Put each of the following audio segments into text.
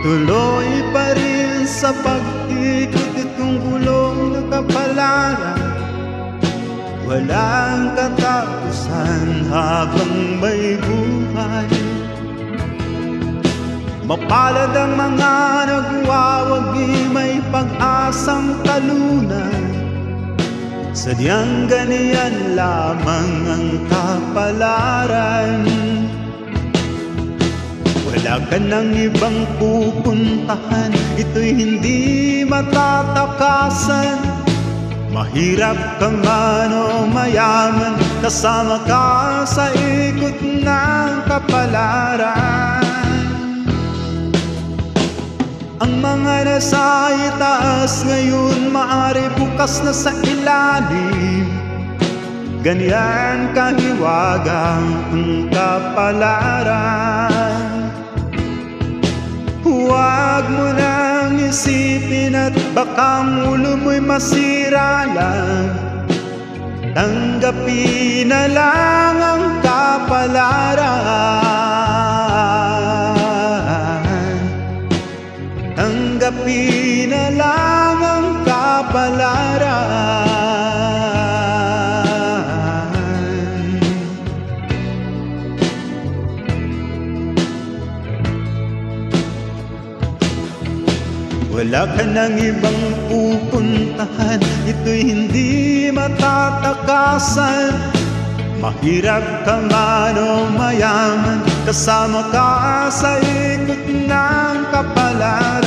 Tuloy pa rin sa pag-ikot itong gulong na kapalaran. Walang katapusan habang may buhay. Mapalad ang mga nagwawagi, may pag-asang talunan. Sadyang ganiyan lamang ang kapalaran. Wala ka nang ibang pupuntahan, ito'y hindi matatakasan. Mahirap ka man o mayaman, kasama ka sa ikot ng kapalaran. Ang mga nasa itaas ngayon, maaari bukas na sa ilalim. Ganyan kahiwagang ang kapalaran. Huwag mo nang isipin at baka ang ulo mo'y masira lang. Tanggapin na lang ang kapalaran. Tanggapin na lang ang kapalaran. Wala ka nang ibang pupuntahan, ito'y hindi matatakasan. Mahirap ka man o mayaman, kasama ka sa ikot ng kapalaran.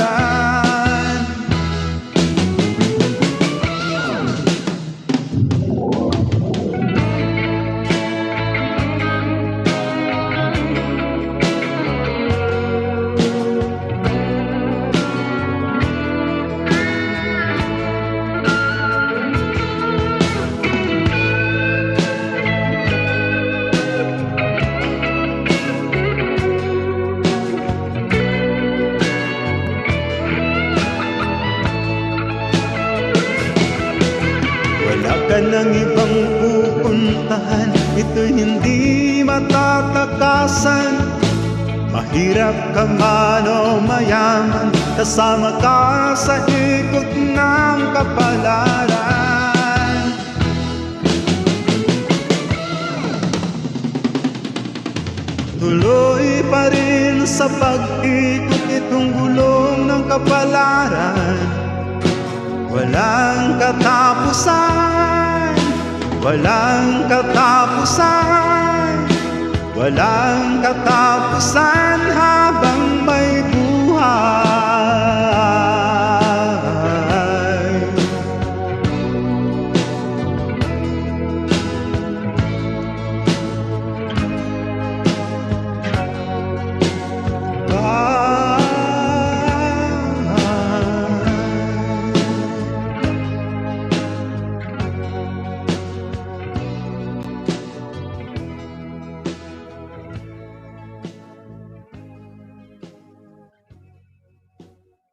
Wala ka nang ibang pupuntahan, ito'y hindi matatakasan. Mahirap ka man o mayaman, kasama ka sa ikot ng kapalaran. Tuloy pa rin sa pag-ikot itong gulong ng kapalaran. Walang katapusan, walang katapusan, walang katapusan habang